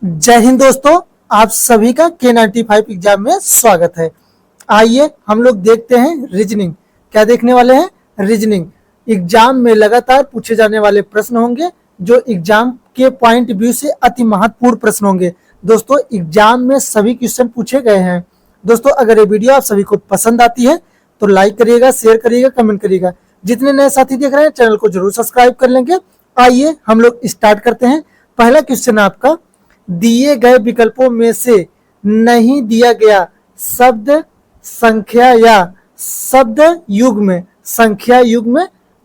जय हिंद दोस्तों, आप सभी का K95 एग्जाम में स्वागत है। आइए हम लोग देखते हैं रीजनिंग। क्या देखने वाले हैं? रीजनिंग। एग्जाम में लगातार पूछे जाने वाले प्रश्न होंगे जो एग्जाम के पॉइंट व्यू से अति महत्वपूर्ण प्रश्न होंगे। दोस्तों, एग्जाम में सभी क्वेश्चन पूछे गए हैं। दोस्तों, अगर ये वीडियो आप सभी को पसंद आती है तो लाइक करिएगा, शेयर करिएगा, कमेंट करिएगा। जितने नए साथी देख रहे हैं चैनल को जरूर सब्सक्राइब कर लेंगे। आइए हम लोग स्टार्ट करते हैं। पहला क्वेश्चन आपका, दिए गए विकल्पों में से नहीं दिया गया शब्द संख्या या शब्द युग्म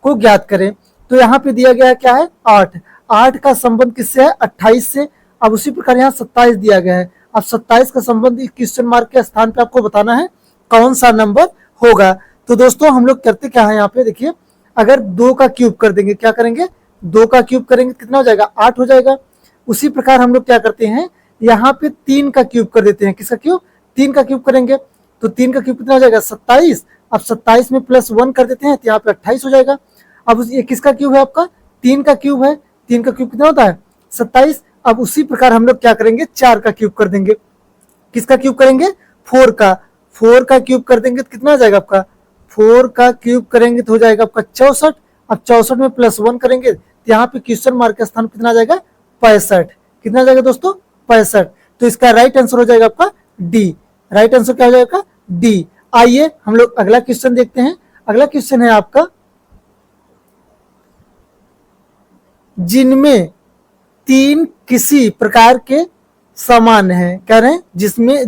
को ज्ञात करें। तो यहाँ पे दिया गया क्या है? 8। 8 का संबंध किससे है? 28 से। अब उसी प्रकार यहाँ 27 दिया गया है। अब 27 का संबंध क्वेश्चन मार्क के स्थान पे आपको बताना है कौन सा नंबर होगा। तो दोस्तों, हम लोग करते क्या है यहाँ पे देखिए, अगर 2 का क्यूब कर देंगे, क्या करेंगे? 2 का क्यूब करेंगे कितना हो जाएगा? 8 हो जाएगा। उसी प्रकार हम लोग क्या करते हैं, यहाँ पे 3 का क्यूब कर देते हैं। किसका क्यूब? 3 का क्यूब करेंगे तो 3 का क्यूब कितना हो जाएगा? 27। अब 27 में +1 कर देते हैं तो यहाँ पे 28 हो जाएगा। अब ये किसका क्यूब है? आपका 3 का क्यूब है। 3 का क्यूब कितना होता है? 27। अब उसी प्रकार हम लोग क्या करेंगे, 4 का क्यूब कर देंगे। किसका क्यूब करेंगे? 4 का। 4 का क्यूब कर देंगे तो कितना हो जाएगा आपका? 4 का क्यूब करेंगे तो हो जाएगा आपका 64। अब 64 में +1 करेंगे तो यहाँ पे क्वेश्चन मार्क का स्थान कितना आ जाएगा? 65। कितना आ जाएगा दोस्तों? 65। तो इसका राइट आंसर हो जाएगा आपका डी। राइट आंसर क्या हो जाएगा? डी। आइए हम लोग अगला क्वेश्चन देखते हैं। अगला क्वेश्चन है आपका, जिनमें 3 किसी प्रकार के समान है। कह रहे हैं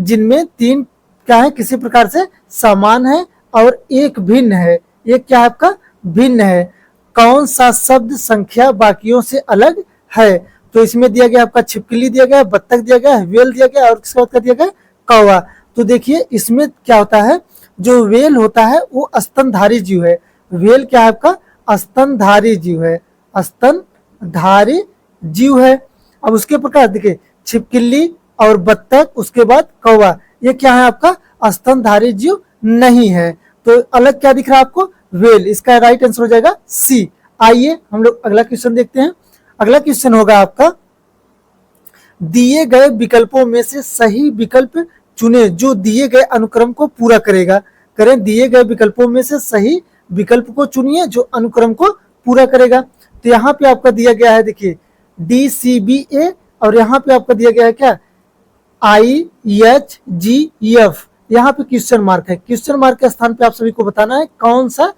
जिनमें 3 क्या है? किसी प्रकार से समान है और एक भिन्न है। एक क्या है आपका? भिन्न है। कौन सा शब्द संख्या बाकियों से अलग है? तो इसमें दिया गया आपका छिपकली दिया गया, बत्तख दिया गया, वेल दिया गया और किसका बाद दिया गया? कौवा। तो देखिए इसमें क्या होता है, जो वेल होता है वो स्तनधारी जीव है। वेल क्या है आपका? स्तनधारी जीव है। स्तनधारी जीव है। अब उसके प्रकार देखिए, छिपकली और बत्तख, उसके बाद कौवा, ये क्या है आपका? स्तनधारी जीव नहीं है। तो अलग क्या दिख रहा है आपको? वेल। इसका राइट आंसर हो जाएगा सी। आइए हम लोग अगला क्वेश्चन देखते हैं। अगला क्वेश्चन होगा आपका, दिए गए विकल्पों में से सही विकल्प चुने जो दिए गए अनुक्रम को पूरा करेगा। करें, दिए गए विकल्पों में से सही विकल्प को चुनिए जो अनुक्रम को पूरा करेगा। तो यहाँ पे आपका दिया गया है देखिए DCBA और यहाँ पे आपका दिया गया है क्या? IHGF। यहाँ पे क्वेश्चन मार्क है। क्वेश्चन मार्क के स्थान पे आप सभी को बताना है कौन सा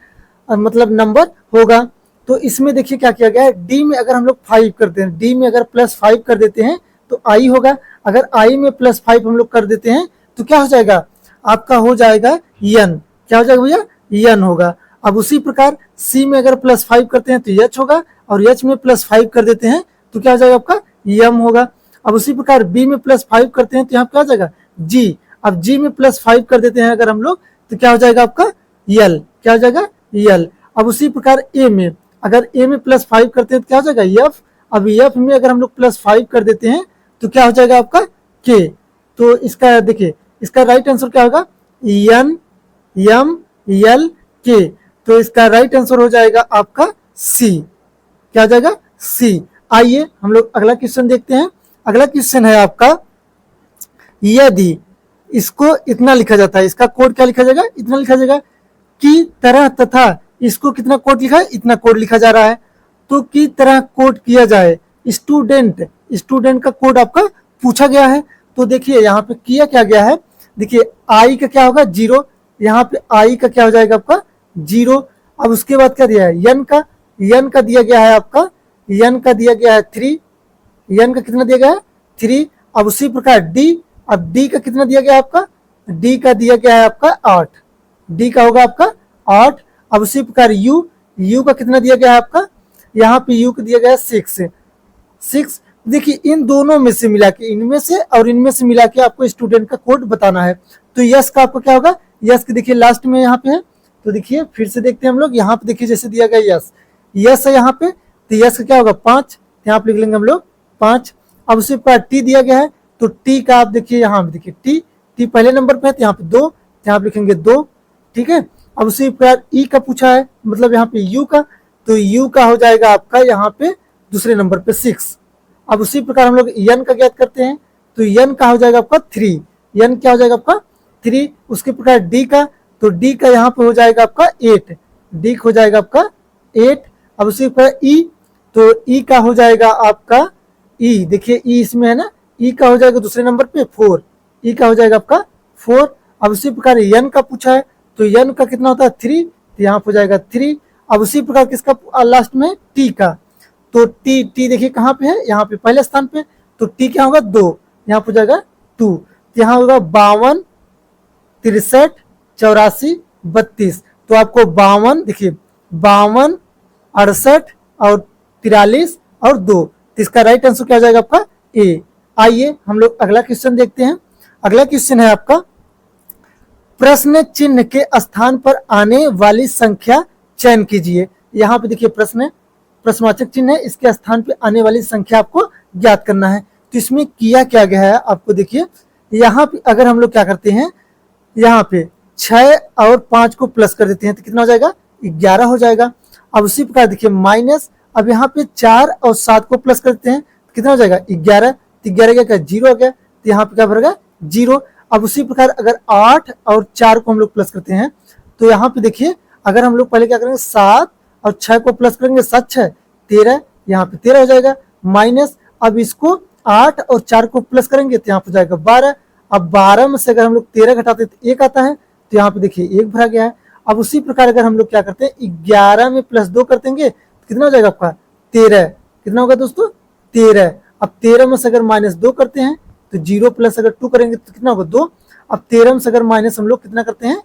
मतलब नंबर होगा। तो इसमें देखिए क्या किया गया है, डी में अगर हम लोग 5 करते हैं, डी में अगर +5 कर देते हैं तो आई होगा। अगर आई में +5 हम लोग कर देते हैं तो क्या हो जाएगा? आपका हो जाएगा यन। क्या हो जाएगा भैया? यन होगा। अब उसी प्रकार सी में अगर +5 करते हैं तो यच होगा और यच में +5 कर देते हैं तो क्या हो जाएगा आपका? यम होगा। अब उसी प्रकार बी में +5 करते हैं तो यहाँ क्या हो जाएगा? जी। अब जी में +5 कर देते हैं अगर हम लोग तो क्या हो जाएगा आपका? यल। क्या हो जाएगा? यल। अब उसी प्रकार ए में, अगर ए में +5 करते हैं तो क्या हो जाएगा? यफ। अब यफ में अगर हम लोग +5 कर देते हैं तो क्या हो जाएगा आपका? के। तो इसका देखिए, इसका राइट आंसर क्या होगा? यन यम यल के। तो इसका राइट आंसर हो जाएगा आपका सी। क्या हो जाएगा? सी। आइए हम लोग अगला क्वेश्चन देखते हैं। अगला क्वेश्चन है आपका, यदि इसको इतना लिखा जाता है, इसका कोड क्या लिखा जाएगा? इतना लिखा जाएगा की तरह तथा, इसको कितना कोड लिखा है? इतना कोड लिखा जा रहा है। तो की तरह कोड किया जाए। स्टूडेंट का कोड आपका पूछा गया है। तो देखिए यहाँ पे किया क्या गया है, देखिए आई का क्या होगा? 0। यहाँ पे आई का क्या हो जाएगा आपका? 0। अब उसके बाद क्या दिया है? यन का दिया गया है आपका, यन का दिया गया है 3। यन का कितना दिया गया है? 3। अब उसी प्रकार डी, अब डी का कितना दिया गया है आपका? डी का दिया गया है आपका 8। डी का होगा आपका 8। अब उसी प्रकार यू का कितना दिया गया है आपका? यहाँ पे यू का दिया गया है 6। देखिए इन दोनों में से मिला के, इनमें से और इनमें से मिला के आपको स्टूडेंट का कोड बताना है। तो यस का आपको क्या होगा? यस के देखिए लास्ट में यहाँ पे है। तो देखिए फिर से देखते हैं हम लोग, यहाँ पे देखिए जैसे दिया गया यस है यहाँ पे, तो यस का क्या होगा? 5। यहाँ पे लिख लेंगे हम लोग 5। अब उसी प्रकार टी दिया गया है तो टी का आप देखिए यहाँ पे देखिए टी पहले नंबर पे है तो यहाँ पे 2, यहाँ पे लिखेंगे 2। ठीक है। अब उसी प्रकार ई का पूछा है, मतलब यहाँ पे यू का, तो यू का हो जाएगा आपका यहाँ पे दूसरे नंबर पे 6। अब उसी प्रकार हम लोग n का ज्ञात करते हैं, तो n का हो जाएगा आपका 3, n क्या हो जाएगा आपका 3। उसके प्रकार d का, तो d का यहाँ पे हो जाएगा आपका 8, d हो जाएगा आपका 8। अब उसी प्रकार e, तो e का हो जाएगा आपका e, देखिए e इसमें है ना, e का हो जाएगा दूसरे नंबर पे 4, e का हो जाएगा आपका 4। अब उसी प्रकार n का पूछा है, तो n का कितना होता है 3, तो यहाँ हो जाएगा 3। अब उसी प्रकार किसका लास्ट में t का, तो t देखिए कहाँ पे है, यहाँ पे पहले स्थान पे, तो t क्या होगा 2, यहाँ हो जाएगा 2, तो यहाँ होगा 52, 63, 84, 32। तो आपको 52, देखिए 52, 68 और 43 और 2, तो इसका राइट आंसर क्या हो जाएगा आपका ए। आइए हम लोग अगला क्वेश्चन देखते हैं। अगला क्वेश्चन है आपका, प्रश्न चिन्ह के स्थान पर आने वाली संख्या चयन कीजिए। यहाँ पे देखिए प्रश्नवाचक चिन्ह है, इसके स्थान पे आने वाली संख्या आपको ज्ञात करना है। तो इसमें किया क्या गया है आपको देखिए, यहाँ पे अगर हम लोग क्या करते हैं, यहाँ पे 6 और 5 को प्लस कर देते हैं तो कितना हो जाएगा 11 हो जाएगा। अब उसी प्रकार देखिए माइनस, अब यहाँ पे 4 और 7 को प्लस करते हैं तो कितना हो जाएगा 11, तो 11 क्या 0 हो गया, तो यहाँ पे क्या भरेगा 0। अब उसी प्रकार अगर 8 और 4 को हम लोग प्लस करते हैं तो यहाँ पे देखिए अगर हम लोग पहले क्या करेंगे 7 और 6 को प्लस करेंगे 7 6 13, यहाँ पे 13 हो जाएगा माइनस। अब इसको 8 और 4 को प्लस करेंगे तो यहाँ पे जाएगा 12। अब 12 में से अगर हम लोग 13 घटाते हैं तो 1 आता है, तो यहाँ पे देखिए 1 भरा गया है। अब उसी प्रकार अगर हम लोग क्या करते हैं 11 में प्लस 2 कर देंगे तो कितना हो जाएगा आपका 13, कितना होगा दोस्तों 13। अब 13 में से अगर माइनस 2 करते हैं तो 0 प्लस अगर 2 करेंगे तो कितना होगा 2। अब 13 में से अगर माइनस हम लोग कितना करते हैं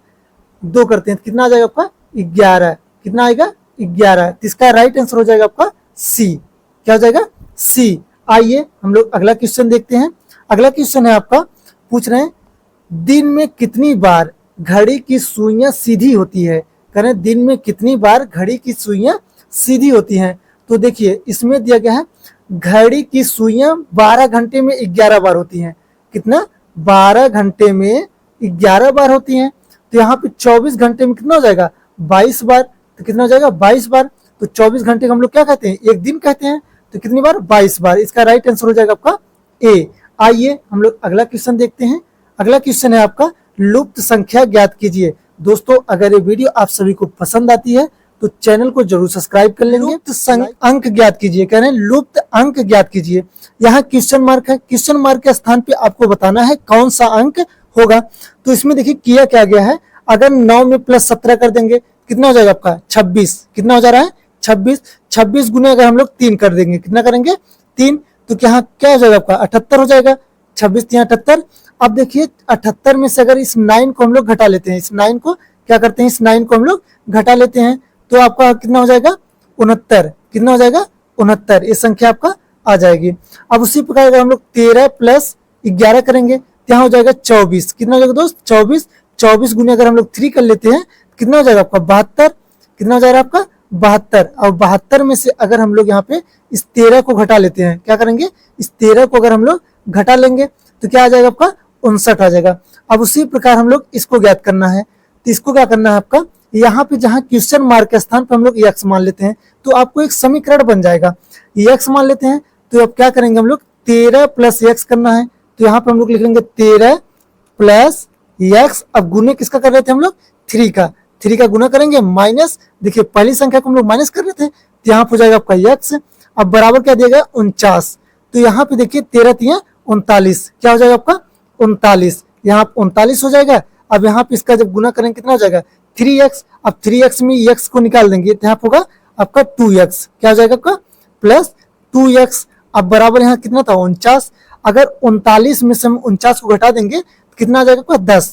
2 करते हैं तो कितना आ जाएगा आपका 11, कितना आएगा 11। तो इसका राइट आंसर हो जाएगा आपका सी, क्या हो जाएगा सी। आइए हम लोग अगला क्वेश्चन देखते हैं। अगला क्वेश्चन है आपका, पूछ रहे हैं दिन में कितनी बार घड़ी की सुइयां सीधी होती है। कह रहे हैं दिन में कितनी बार घड़ी की सुइयां सीधी होती हैं। तो देखिए इसमें दिया गया है घड़ी की सुइयां 12 घंटे में 11 बार होती हैं। कितना 12 घंटे में 11 बार होती हैं, तो यहाँ पे 24 घंटे में कितना हो जाएगा 22 बार, तो कितना हो जाएगा 22 बार। तो 24 घंटे को हम लोग क्या कहते हैं एक दिन कहते हैं, तो कितनी बार 22 बार। इसका राइट आंसर हो जाएगा आपका ए। आइए हम लोग अगला क्वेश्चन देखते हैं। अगला क्वेश्चन है आपका, लुप्त संख्या ज्ञात कीजिए। दोस्तों अगर ये वीडियो आप सभी को पसंद आती है तो चैनल को जरूर सब्सक्राइब कर लेंगे। लुप्त अंक ज्ञात कीजिए, कह रहे हैं लुप्त अंक ज्ञात कीजिए। यहाँ क्वेश्चन मार्क है, क्वेश्चन मार्क के स्थान पे आपको बताना है कौन सा अंक होगा। तो इसमें देखिए किया क्या गया है, अगर 9 में प्लस 17 कर देंगे कितना हो जाएगा आपका 26, कितना हो जा रहा है 26। 26 गुने अगर हम लोग 3 कर देंगे कितना करेंगे 3, तो क्या क्या हो जाएगा आपका 78 हो जाएगा। 26 3 78। अब देखिए 78 में से अगर इस 9 को हम लोग घटा लेते हैं, इस 9 को क्या करते हैं, इस 9 को हम लोग घटा लेते हैं तो आपका कितना हो जाएगा 69, कितना हो जाएगा 69, ये संख्या आपका आ जाएगी। अब उसी प्रकार अगर हम लोग 13 प्लस 11 करेंगे तो यहाँ हो जाएगा 24, कितना हो जाएगा दोस्त 24। 24 गुने अगर हम लोग 3 कर लेते हैं कितना हो जाएगा आपका 72, कितना हो जाएगा आपका 72। और 72 में से अगर हम लोग यहाँ पे इस 13 को घटा लेते हैं, क्या करेंगे इस 13 को अगर हम लोग घटा लेंगे तो क्या आ जाएगा आपका 59 आ जाएगा। अब उसी प्रकार हम लोग इसको ज्ञात करना है, तो इसको क्या करना है आपका, यहाँ पे जहाँ क्वेश्चन मार्क के स्थान पर हम लोग x मान लेते हैं तो आपको एक समीकरण बन जाएगा। x मान लेते हैं तो अब क्या करेंगे हम लोग 13 प्लस x करना है, तो यहाँ पे हम लोग लिख लेंगे 13 प्लस x। अब गुने किसका कर रहे थे हम लोग 3 का गुना करेंगे माइनस, देखिए पहली संख्या को हम लोग माइनस कर रहे थे तो यहाँ हो जाएगा आपका x। अब बराबर क्या दिया गया 49, तो यहाँ पे देखिए 13 3 39, क्या हो जाएगा आपका 39, यहाँ 39 हो जाएगा। अब यहाँ पे इसका जब गुना करेंगे कितना हो जाएगा 3x। अब 3x में x को निकाल देंगे तो यहाँ होगा आपका 2x, क्या हो जाएगा आपका प्लस 2x। अब बराबर यहाँ कितना था 49, अगर 39 में से हम 49 को घटा देंगे तो कितना आ जाएगा आपका 10,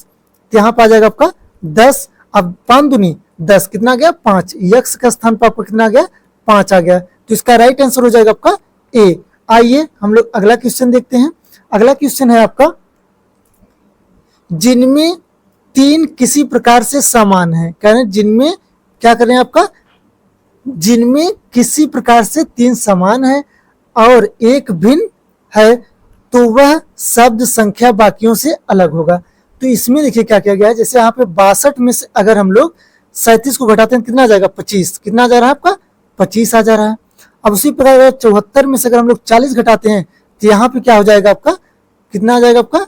तो यहाँ पे आ जाएगा आपका 10। अब 5 दूनी 10, कितना आ गया 5, x का स्थान पर आपका कितना आ गया 5 आ गया, तो इसका राइट आंसर हो जाएगा आपका ए। आइए हम लोग अगला क्वेश्चन देखते हैं। अगला क्वेश्चन है आपका, जिनमें 3 किसी प्रकार से समान है। कह रहे हैं जिनमें क्या कर रहे हैं आपका, जिनमें किसी प्रकार से 3 समान है और एक भिन्न है तो वह शब्द संख्या बाकियों से अलग होगा। तो इसमें देखिए क्या किया गया है, जैसे यहाँ पे 62 में से अगर हम लोग 37 को घटाते हैं कितना आ जाएगा 25, कितना आ जा रहा है आपका 25 आ जा रहा है। अब उसी प्रकार 74 में से अगर हम लोग 40 घटाते हैं तो यहाँ पे क्या हो जाएगा आपका, कितना आ जाएगा आपका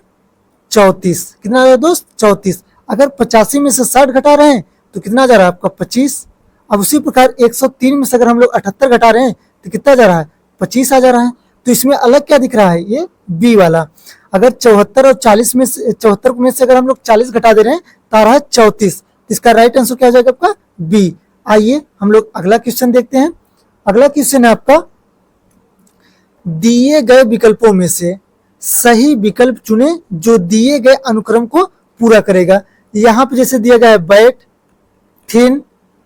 34। कितना आ जाएगा दोस्त 34। अगर 85 में से 60 घटा रहे हैं तो कितना जा रहा है आपका 25। अब उसी प्रकार 103 में से अगर हम लोग 78 घटा रहे हैं तो कितना जा रहा है 25 आ जा रहा है। तो इसमें अलग क्या दिख रहा है, ये बी वाला। अगर 74 और 40 में से 74 में से अगर हम लोग 40 घटा दे रहे हैं तो आ रहा है 34। इसका राइट आंसर क्या हो जाएगा आपका बी। आइए हम लोग अगला क्वेश्चन देखते हैं। अगला क्वेश्चन है आपका, दिए गए विकल्पों में से सही विकल्प चुने जो दिए गए अनुक्रम को पूरा करेगा। यहाँ पे जैसे दिया गया है बैट, थिन,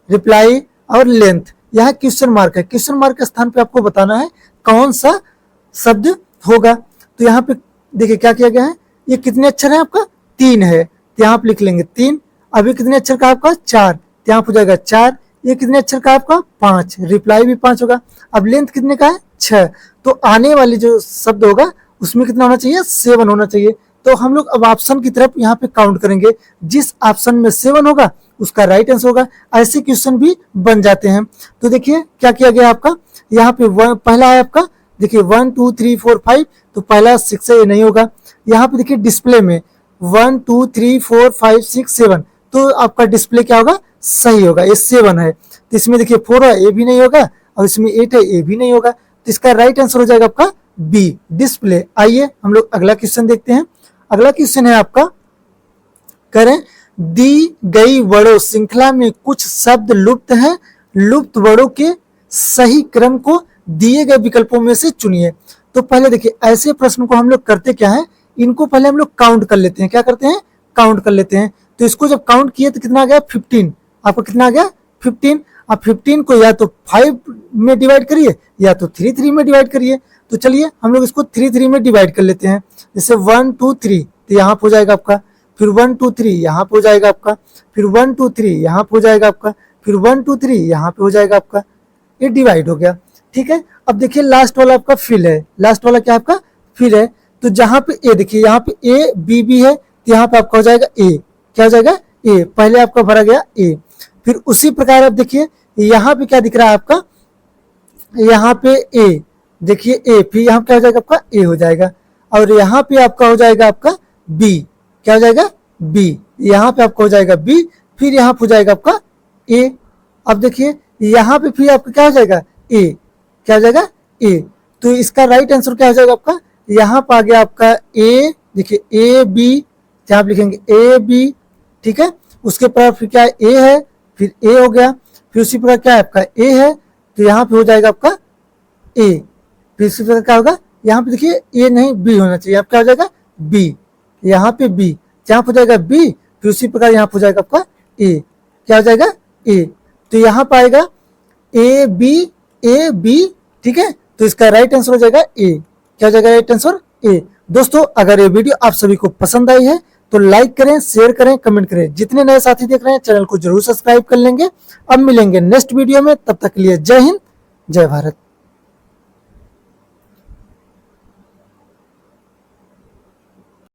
रिप्लाई और लेंथ। यहाँ क्वेश्चन मार्क है, क्वेश्चन मार्क के स्थान पे आपको बताना है कौन सा शब्द होगा। तो यहाँ पे देखिए क्या किया गया है, ये कितने अक्षर है आपका 3 है, तो यहाँ पे लिख लेंगे 3। अभी कितने अक्षर का आपका 4, तो यहाँ पे हो जाएगा 4। ये कितने अक्षर का आपका 5, रिप्लाई भी 5 होगा। अब लेंथ कितने का है 6, तो आने वाली जो शब्द होगा उसमें कितना होना चाहिए 7 होना चाहिए। तो हम लोग अब ऑप्शन की तरफ यहाँ पे काउंट करेंगे, जिस ऑप्शन में 7 होगा उसका राइट आंसर होगा। ऐसे क्वेश्चन भी बन जाते हैं। तो देखिए क्या किया गया आपका, यहाँ पे पहला है आपका, देखिए 1 2 3 4 5, तो पहला 6 है, ये नहीं होगा। यहाँ पे देखिए डिस्प्ले में 1 2 3 4 5 6 7, तो आपका डिस्प्ले क्या होगा सही होगा, ये 7 है। तो इसमें देखिए 4 है, ये भी नहीं होगा, और इसमें 8 है, ये भी नहीं होगा। तो इसका राइट आंसर हो जाएगा आपका बी, डिस्प्ले। आइए हम लोग अगला क्वेश्चन देखते हैं। अगला क्वेश्चन है आपका, करें दी गई वर्डों श्रृंखला में कुछ शब्द लुप्त हैं, लुप्त वर्डों के सही क्रम को दिए गए विकल्पों में से चुनिए। तो पहले देखिए ऐसे प्रश्न को हम लोग करते क्या है, इनको पहले हम लोग काउंट कर लेते हैं। क्या करते हैं, काउंट कर लेते हैं। तो इसको जब काउंट किए तो कितना आ गया 15, आपको कितना आ गया 15। अब 15 को या तो 5 में डिवाइड करिए या तो 3 3 में डिवाइड करिए। तो चलिए हम लोग इसको 3 3 में डिवाइड कर लेते हैं। जैसे 1 2 3, तो यहाँ पे हो जाएगा आपका, फिर 1 2 3 यहाँ पे हो जाएगा आपका, फिर 1 2 3 यहाँ पे हो जाएगा आपका, फिर 1 2 3 यहाँ पे हो जाएगा आपका। ये डिवाइड हो गया, ठीक है। अब देखिए लास्ट वाला आपका फिल है, लास्ट वाला क्या आपका फिल है। तो जहां पे ए, देखिए यहाँ पे ए बी भी है, तो यहाँ पे आपका हो जाएगा ए, क्या हो जाएगा ए, पहले आपका भरा गया ए। फिर उसी प्रकार आप देखिए यहाँ पे क्या दिख रहा है आपका, यहाँ पे ए, देखिए ए, फिर यहाँ क्या हो जाएगा आपका ए हो जाएगा, और यहाँ पे आपका हो जाएगा आपका बी, क्या हो जाएगा बी, यहाँ पे आपका हो जाएगा बी, फिर यहाँ पे हो जाएगा आपका ए। अब देखिए यहाँ पे फिर आपका क्या हो जाएगा ए, क्या हो जाएगा ए। तो इसका राइट आंसर क्या हो जाएगा आपका, यहाँ पर आ गया आपका ए, देखिए ए बी, जहाँ आप लिखेंगे ए बी, ठीक है। उसके बाद फिर क्या ए है, फिर ए हो गया, फिर उसी प्रकार क्या है आपका ए है, तो यहाँ पे हो जाएगा आपका ए, फिर इसी प्रकार क्या होगा, यहाँ पे देखिए ए नहीं बी होना चाहिए, यहाँ क्या हो जाएगा बी, यहाँ पे बी, जहाँ पे हो जाएगा बी, फिर उसी प्रकार यहाँ पे हो जाएगा आपका ए, क्या हो जाएगा ए। तो यहाँ पे आएगा ए बी, ठीक है। तो इसका राइट आंसर हो जाएगा ए, क्या हो जाएगा राइट आंसर ए। दोस्तों अगर ये वीडियो आप सभी को पसंद आई है तो लाइक करें, शेयर करें, कमेंट करें। जितने नए साथी देख रहे हैं चैनल को जरूर सब्सक्राइब कर लेंगे। अब मिलेंगे नेक्स्ट वीडियो में, तब तक के लिए जय हिंद, जय भारत।